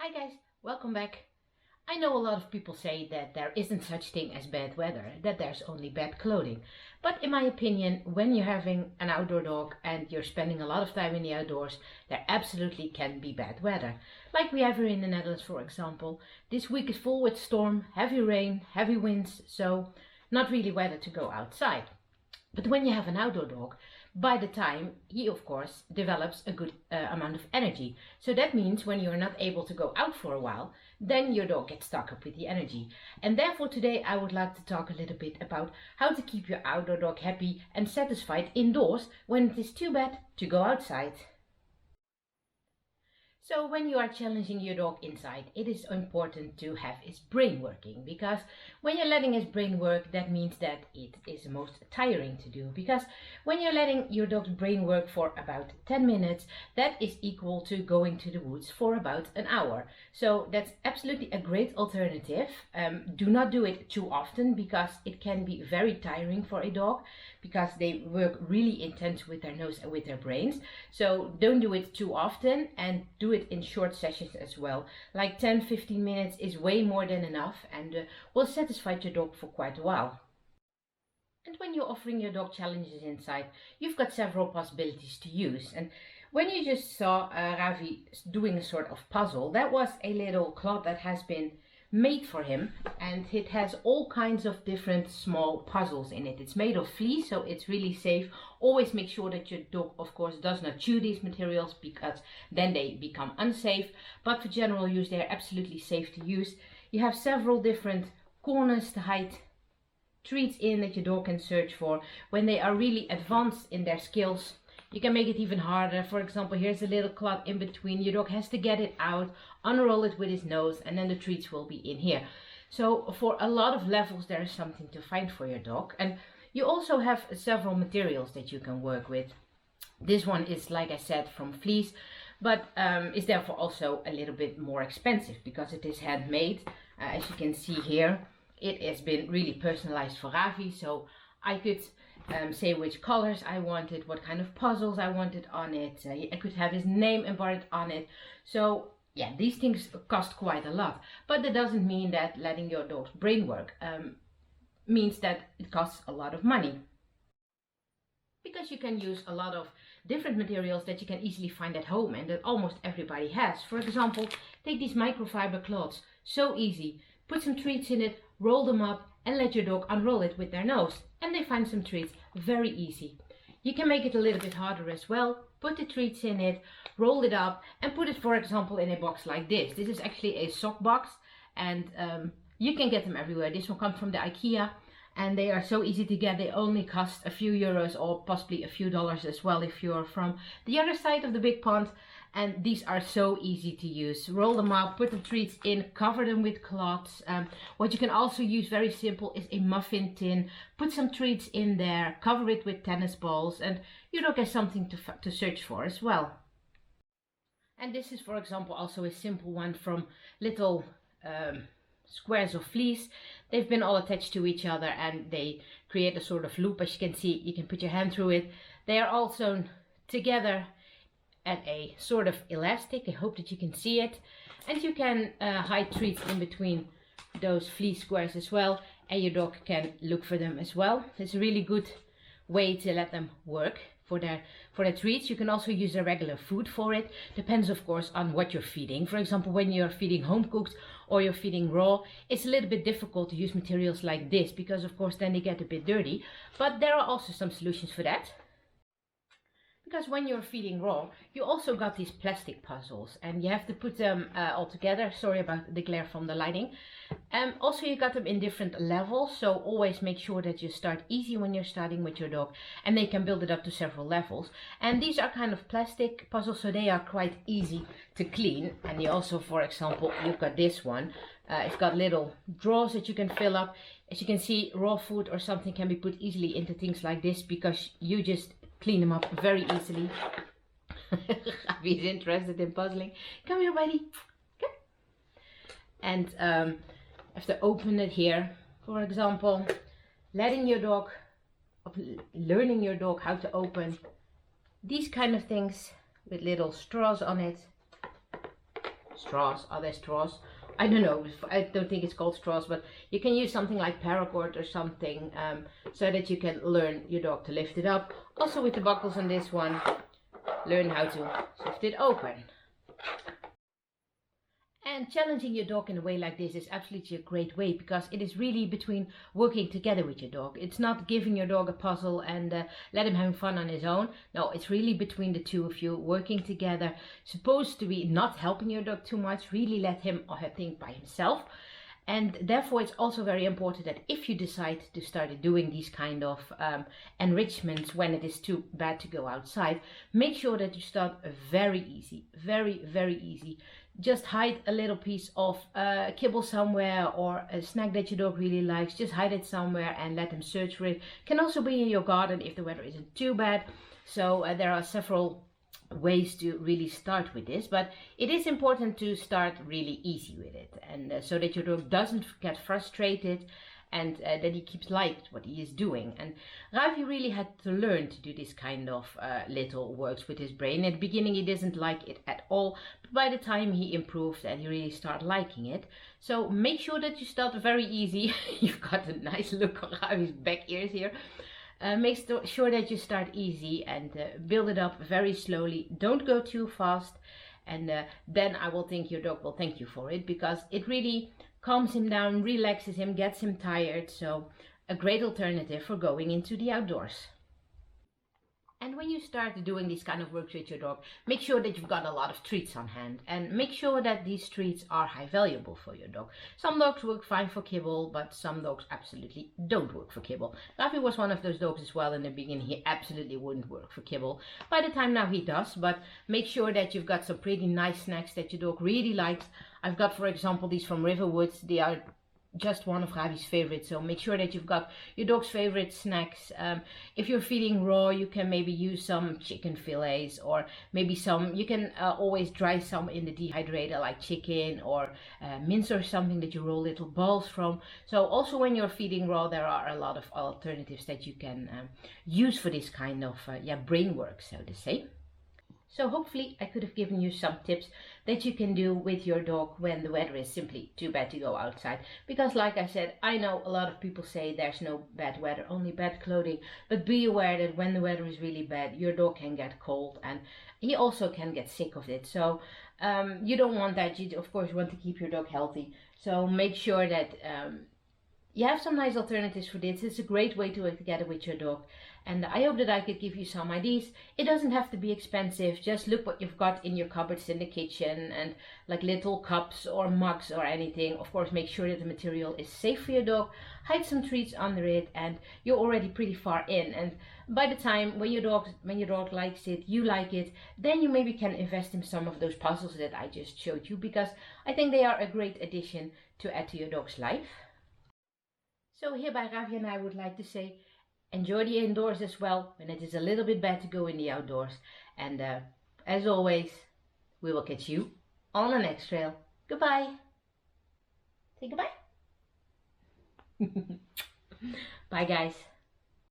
Hi guys, welcome back. I know a lot of people say that there isn't such thing as bad weather, that there's only bad clothing. But in my opinion, when you're having an outdoor dog and you're spending a lot of time in the outdoors, there absolutely can be bad weather. Like we have here in the Netherlands, for example. This week is full with storm, heavy rain, heavy winds, so not really weather to go outside. But when you have an outdoor dog, by the time he of course develops a good amount of energy. So that means when you're not able to go out for a while, then your dog gets stuck up with the energy. And therefore today I would like to talk a little bit about how to keep your outdoor dog happy and satisfied indoors when it is too bad to go outside. So when you are challenging your dog inside, it is important to have his brain working, because when you're letting his brain work, that means that it is most tiring to do. Because when you're letting your dog's brain work for about 10 minutes, that is equal to going to the woods for about an hour. So that's absolutely a great alternative. Do not do it too often, because it can be very tiring for a dog, because they work really intense with their nose and with their brains. So don't do it too often, and do it in short sessions as well. Like 10-15 minutes is way more than enough, and will satisfy your dog for quite a while. And when you're offering your dog challenges inside, you've got several possibilities to use. And when you just saw Ravi doing a sort of puzzle, that was a little cloth that has been made for him, and it has all kinds of different small puzzles in it. It's made of fleece, so it's really safe. Always make sure that your dog of course does not chew these materials, because then they become unsafe, but for general use they are absolutely safe to use. You have several different corners to hide treats in that your dog can search for. When they are really advanced in their skills, you can make it even harder. For example, here's a little clot in between. Your dog has to get it out, unroll it with his nose, and then the treats will be in here. So for a lot of levels there is something to find for your dog. And you also have several materials that you can work with. This one is, like I said, from fleece, but is therefore also a little bit more expensive because it is handmade. As you can see here, it has been really personalized for Ravi, so I could say which colors I wanted, what kind of puzzles I wanted on it. I could have his name embroidered on it. So yeah, these things cost quite a lot, but that doesn't mean that letting your dog's brain work means that it costs a lot of money, because you can use a lot of different materials that you can easily find at home and that almost everybody has. For example, take these microfiber cloths, so easy. Put some treats in it, roll them up, and let your dog unroll it with their nose, and they find some treats very easy. You can make it a little bit harder as well. Put the treats in it, roll it up, and put it, for example, in a box like this. This is actually a sock box, and you can get them everywhere. This one comes from the IKEA, and they are so easy to get. They only cost a few euros or possibly a few dollars as well if you're from the other side of the big pond. And these are so easy to use. Roll them up, put the treats in, cover them with cloths. What you can also use, very simple, is a muffin tin. Put some treats in there, cover it with tennis balls, and your dog has something to search for as well. And this is, for example, also a simple one from little squares of fleece. They've been all attached to each other and they create a sort of loop. As you can see, you can put your hand through it. They are all sewn together at a sort of elastic. I hope that you can see it. And you can hide treats in between those fleece squares as well, and your dog can look for them as well. It's a really good way to let them work for their treats. You can also use their regular food for it. Depends of course on what you're feeding. For example, when you're feeding home cooked or you're feeding raw, it's a little bit difficult to use materials like this, because of course then they get a bit dirty. But there are also some solutions for that. Because when you're feeding raw, you also got these plastic puzzles, and you have to put them all together. Sorry about the glare from the lighting. Also, you got them in different levels, so always make sure that you start easy when you're starting with your dog, and they can build it up to several levels. And these are kind of plastic puzzles, so they are quite easy to clean. And you also, for example, you've got this one. It's got little drawers that you can fill up. As you can see, raw food or something can be put easily into things like this, because you just clean them up very easily. He's interested in puzzling. Come here, buddy. Come. And have to open it here. For example, learning your dog how to open these kind of things with little straws on it. straws. Are there straws? I don't know. I don't think it's called straws, but you can use something like paracord or something, so that you can learn your dog to lift it up. Also with the buckles on this one, learn how to lift it open. And challenging your dog in a way like this is absolutely a great way, because it is really between working together with your dog. It's not giving your dog a puzzle and let him have fun on his own. No, it's really between the two of you working together. Supposed to be not helping your dog too much, really let him or her think by himself. And therefore it's also very important that if you decide to start doing these kind of enrichments when it is too bad to go outside, make sure that you start very easy, very easy. Just hide a little piece of kibble somewhere, or a snack that your dog really likes. Just hide it somewhere and let him search for it. Can also be in your garden if the weather isn't too bad. So there are several ways to really start with this, but it is important to start really easy with it, and so that your dog doesn't get frustrated, and that he keeps liked what he is doing. And Ravi really had to learn to do this kind of little works with his brain. At the beginning he doesn't like it at all, but by the time he improved and he really started liking it. So make sure that you start very easy. You've got a nice look on Ravi's back ears here. Make sure that you start easy and build it up very slowly. Don't go too fast, and then I will think your dog will thank you for it, because it really calms him down, relaxes him, gets him tired. So a great alternative for going into the outdoors. And when you start doing these kind of works with your dog, make sure that you've got a lot of treats on hand, and make sure that these treats are high valuable for your dog. Some dogs work fine for kibble, but some dogs absolutely don't work for kibble. Ravi was one of those dogs as well. In the beginning he absolutely wouldn't work for kibble. By the time now he does, but make sure that you've got some pretty nice snacks that your dog really likes. I've got, for example, these from Riverwoods. They are just one of Ravi's favorites, so make sure that you've got your dog's favorite snacks. If you're feeding raw, you can maybe use some chicken fillets, or maybe some, you can always dry some in the dehydrator, like chicken or mince or something that you roll little balls from. So also when you're feeding raw, there are a lot of alternatives that you can use for this kind of brain work, so to say. So hopefully I could have given you some tips that you can do with your dog when the weather is simply too bad to go outside. Because like I said, I know a lot of people say there's no bad weather, only bad clothing. But be aware that when the weather is really bad, your dog can get cold, and he also can get sick of it. So you don't want that. You of course want to keep your dog healthy. So make sure that you have some nice alternatives for this. It's a great way to work together with your dog. And I hope that I could give you some ideas. It doesn't have to be expensive. Just look what you've got in your cupboards in the kitchen, and like little cups or mugs or anything. Of course, make sure that the material is safe for your dog. Hide some treats under it, and you're already pretty far in. And by the time when your dog likes it, you like it, then you maybe can invest in some of those puzzles that I just showed you, because I think they are a great addition to add to your dog's life. So hereby Ravi and I would like to say, enjoy the indoors as well when it is a little bit bad to go in the outdoors. And as always, we will catch you on the next trail. Goodbye. Say goodbye. Bye guys.